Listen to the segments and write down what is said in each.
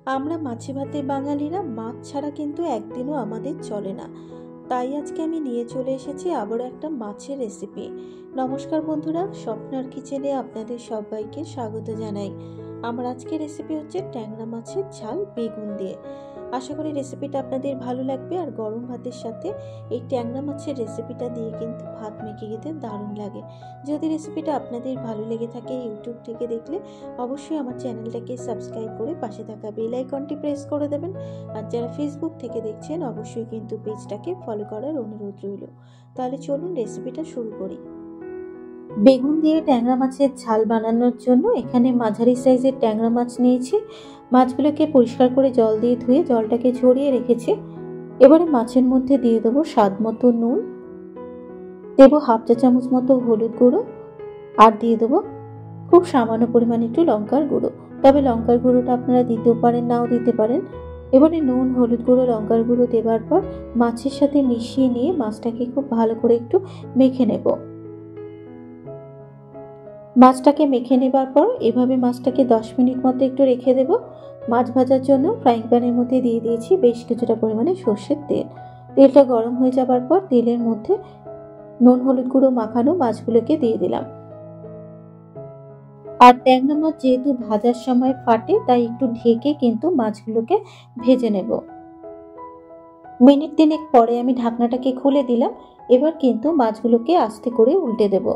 আমরা মাছে ভাতে বাঙালিরা মাছ ছাড়া কিন্তু একদিনও আমাদের চলে না। তাই আজকে আমি নিয়ে চলে এসেছি আবারও একটা মাছের রেসিপি। নমস্কার বন্ধুরা, স্বপ্নার কিচেনে আপনাদের সবাইকে স্বাগত জানাই। আমার আজকের রেসিপি হচ্ছে ট্যাংরা মাছের ঝাল বেগুন দিয়ে। আশা করি রেসিপিটা আপনাদের ভালো লাগবে। আর গরম ভাতের সাথে এই ট্যাংরা মাছের রেসিপিটা দিয়ে কিন্তু ভাত মেখে খেতে দারুণ লাগে। যদি রেসিপিটা আপনাদের ভালো লেগে থাকে ইউটিউব থেকে দেখলে অবশ্যই আমার চ্যানেলটাকে সাবস্ক্রাইব করে পাশে থাকা বেল আইকনটি প্রেস করে দেবেন। আর যারা ফেসবুক থেকে দেখছেন অবশ্যই কিন্তু পেজটাকে ফলো করার অনুরোধ রইল। তাহলে চলুন রেসিপিটা শুরু করি। বেগুন দিয়ে ট্যাংরা মাছের ঝাল বানানোর জন্য এখানে মাঝারি সাইজের ট্যাংরা মাছ নিয়েছি। মাছগুলোকে পরিষ্কার করে জল দিয়ে ধুয়ে জলটাকে ঝরিয়ে রেখেছি। এবারে মাছের মধ্যে দিয়ে দেবো স্বাদ মতো নুন, দেবো হাফ চা চামচ মতো হলুদ গুঁড়ো, আর দিয়ে দেবো খুব সামান্য পরিমাণে একটু লঙ্কার গুঁড়ো। তবে লঙ্কার গুঁড়োটা আপনারা দিতেও পারেন, নাও দিতে পারেন। এবারে নুন, হলুদ গুঁড়ো, লঙ্কার গুঁড়ো দেওয়ার পর মাছের সাথে মিশিয়ে নিয়ে মাছটাকে খুব ভালো করে একটু মেখে নেব। মাছটাকে মেখে নেবার পর এভাবে মাছটাকে 10 মিনিট মতো একটু রেখে দেব। মাছ ভাজার জন্য ফ্রাইং প্যানের মধ্যে দিয়ে দিয়েছি বেশ কিছুটা পরিমাণে সর্ষের তেল। তেলটা গরম হয়ে যাবার পর তেলের মধ্যে নুন হলুদ গুঁড়ো মাখানো মাছগুলোকে দিয়ে দিলাম। আর ট্যাংরা মাছ যেহেতু ভাজার সময় ফাটে তাই একটু ঢেকে কিন্তু মাছগুলোকে ভেজে নেব। মিনিট 3 পরে আমি ঢাকনাটাকে খুলে দিলাম। এবার কিন্তু মাছগুলোকে আস্তে করে উল্টে দেব।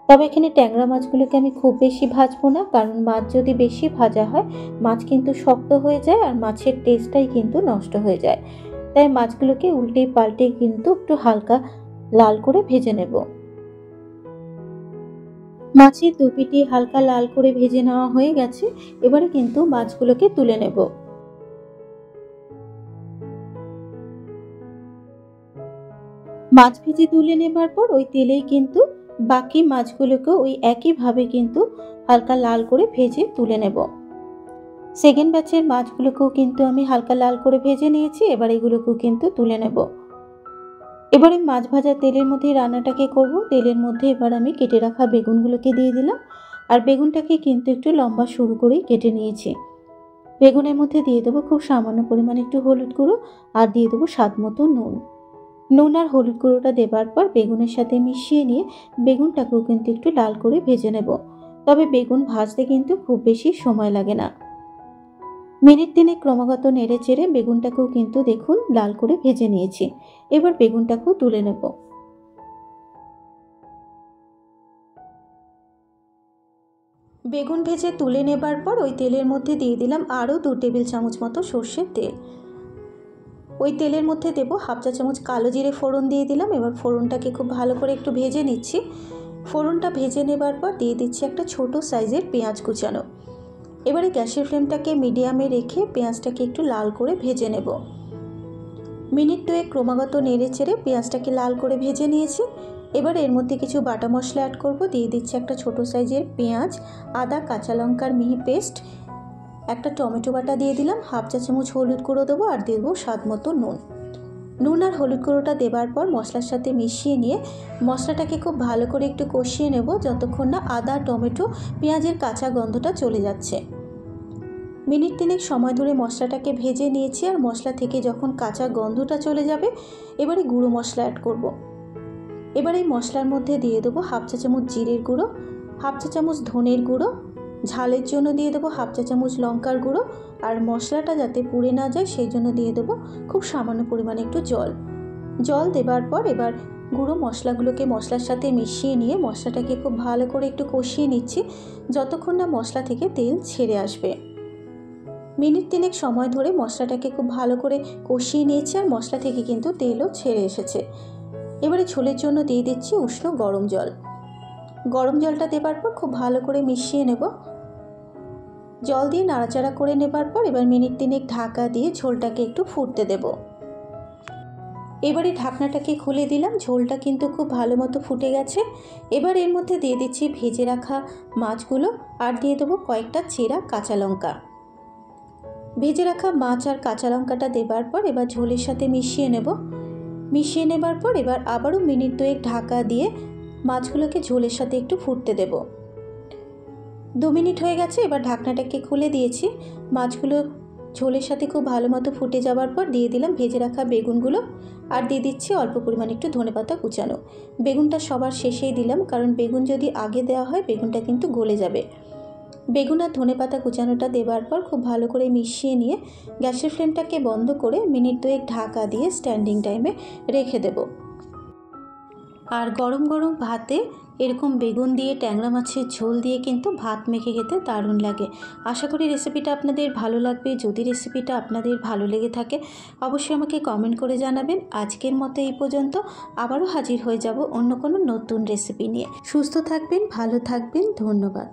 তবে এখানে ট্যাংরা মাছগুলোকে আমি খুব বেশি ভাজবো না, কারণ মাছ যদি বেশি ভাজা হয় মাছ কিন্তু শক্ত হয়ে যায় আর মাছের টেস্টটাই কিন্তু নষ্ট হয়ে যায়। তাই মাছগুলোকে উল্টে পাল্টে কিন্তু একটু হালকা লাল করে ভেজে নেব। মাছের দুপিটি হালকা লাল করে ভেজে নেওয়া হয়ে গেছে। এবারে কিন্তু মাছগুলোকে তুলে নেব। মাছ ভেজে তুলে নেবার পর ওই তেলেই কিন্তু বাকি মাছগুলোকে ওই একইভাবে কিন্তু হালকা লাল করে ভেজে তুলে নেব। সেকেন্ড ব্যাচের মাছগুলোকেও কিন্তু আমি হালকা লাল করে ভেজে নিয়েছি। এবার এগুলোকেও কিন্তু তুলে নেব। এবারে মাছ ভাজা তেলের মধ্যে রান্নাটাকে করব। তেলের মধ্যে এবার আমি কেটে রাখা বেগুনগুলোকে দিয়ে দিলাম। আর বেগুনটাকে কিন্তু একটু লম্বা সরু করেই কেটে নিয়েছি। বেগুনের মধ্যে দিয়ে দেবো খুব সামান্য পরিমাণে একটু হলুদ গুঁড়ো, আর দিয়ে দেবো স্বাদ মতো নুন। নুন আর হলুদ গুঁড়োটা দেবার পর বেগুনের সাথে মিশিয়ে নিয়ে বেগুনটাকেও কিন্তু একটু লাল করে ভেজে নেব। তবে বেগুন ভাজতে কিন্তু খুব বেশি সময় লাগে না। মিনিট 3 ক্রমাগত নেড়ে চেড়ে বেগুনটাকেও কিন্তু দেখুন লাল করে ভেজে নিয়েছি। এবার বেগুনটাকেও তুলে নেব। বেগুন ভেজে তুলে নেবার পর ওই তেলের মধ্যে দিয়ে দিলাম আরও 2 টেবিল চামচ মতো সর্ষের তেল। ওই তেলের মধ্যে দেবো হাফ চা চামচ কালো জিরে ফোড়ন দিয়ে দিলাম। এবার ফোড়নটাকে খুব ভালো করে একটু ভেজে নিচ্ছি। ফোড়নটা ভেজে নেবার পর দিয়ে দিচ্ছি একটা ছোট সাইজের পেঁয়াজ কুচানো। এবারে গ্যাসের ফ্লেমটাকে মিডিয়ামে রেখে পেঁয়াজটাকে একটু লাল করে ভেজে নেব। মিনিট 2 ক্রমাগত নেড়ে চেড়ে পেঁয়াজটাকে লাল করে ভেজে নিয়েছি। এবার এর মধ্যে কিছু বাটা মশলা অ্যাড করব। দিয়ে দিচ্ছি একটা ছোট সাইজের পেঁয়াজ, আদা, কাঁচা লঙ্কার মিহি পেস্ট, একটা টমেটো বাটা দিয়ে দিলাম, হাফ চা চামচ হলুদ গুঁড়ো দেবো, আর দিয়ে দেবো স্বাদ মতো নুন। নুন আর হলুদ গুঁড়োটা দেবার পর মশলার সাথে মিশিয়ে নিয়ে মশলাটাকে খুব ভালো করে একটু কষিয়ে নেব যতক্ষণ না আদা, টমেটো, পেঁয়াজের কাঁচা গন্ধটা চলে যাচ্ছে। মিনিট 3 সময় ধরে মশলাটাকে ভেজে নিয়েছি। আর মশলা থেকে যখন কাঁচা গন্ধটা চলে যাবে এবারে গুঁড়ো মশলা অ্যাড করব। এবার এই মশলার মধ্যে দিয়ে দেবো হাফ চা চামচ জিরের গুঁড়ো, হাফ চা চামচ ধনের গুঁড়ো, ঝালের জন্য দিয়ে দেবো হাফ চা চামচ লঙ্কার গুঁড়ো, আর মশলাটা যাতে পুড়ে না যায় সেই জন্য দিয়ে দেবো খুব সামান্য পরিমাণে একটু জল। জল দেবার পর এবার গুঁড়ো মশলাগুলোকে মশলার সাথে মিশিয়ে নিয়ে মশলাটাকে খুব ভালো করে একটু কষিয়ে নিচ্ছি যতক্ষণ না মশলা থেকে তেল ছেড়ে আসবে। মিনিট 3 সময় ধরে মশলাটাকে খুব ভালো করে কষিয়ে নিয়েছি আর মশলা থেকে কিন্তু তেলও ছেড়ে এসেছে। এবারে ঝোলের জন্য দিয়ে দিচ্ছি উষ্ণ গরম জল। গরম জলটা দেবার পর খুব ভালো করে মিশিয়ে নেব। জল দিয়ে নাড়াচাড়া করে নেবার পর এবার মিনিট 3 ঢাকা দিয়ে ঝোলটাকে একটু ফুটতে দেব। এবারে ঢাকনাটাকে খুলে দিলাম। ঝোলটা কিন্তু খুব ভালো মতো ফুটে গেছে। এবার এর মধ্যে দিয়ে দিচ্ছি ভেজে রাখা মাছগুলো, আর দিয়ে দেবো কয়েকটা চেরা কাঁচা লঙ্কা। ভেজে রাখা মাছ আর কাঁচা লঙ্কাটা দেবার পর এবার ঝোলের সাথে মিশিয়ে নেব। মিশিয়ে নেবার পর এবার আবারও মিনিট 2 ঢাকা দিয়ে মাছগুলোকে ঝোলের সাথে একটু ফুটতে দেব। 2 মিনিট হয়ে গেছে। এবার ঢাকনাটাকে খুলে দিয়েছি। মাছগুলো ঝোলের সাথে খুব ভালো মতো ফুটে যাওয়ার পর দিয়ে দিলাম ভেজে রাখা বেগুনগুলো, আর দিয়ে দিচ্ছি অল্প পরিমাণে একটু ধনেপাতা কুচানো। বেগুনটা সবার শেষেই দিলাম, কারণ বেগুন যদি আগে দেওয়া হয় বেগুনটা কিন্তু গলে যাবে। বেগুন আর ধনেপাতা কুচানোটা দেওয়ার পর খুব ভালো করে মিশিয়ে নিয়ে গ্যাসের ফ্লেমটাকে বন্ধ করে মিনিট 2 ঢাকা দিয়ে স্ট্যান্ডিং টাইমে রেখে দেব। আর গরম গরম ভাতে এরকম বেগুন দিয়ে ট্যাংরা মাছের ঝোল দিয়ে কিন্তু ভাত মেখে খেতে দারুণ লাগে। আশা করি রেসিপিটা আপনাদের ভালো লাগবে। যদি রেসিপিটা আপনাদের ভালো লেগে থাকে অবশ্যই আমাকে কমেন্ট করে জানাবেন। আজকের মতো এই পর্যন্ত, আবারও হাজির হয়ে যাব অন্য কোনো নতুন রেসিপি নিয়ে। সুস্থ থাকবেন, ভালো থাকবেন, ধন্যবাদ।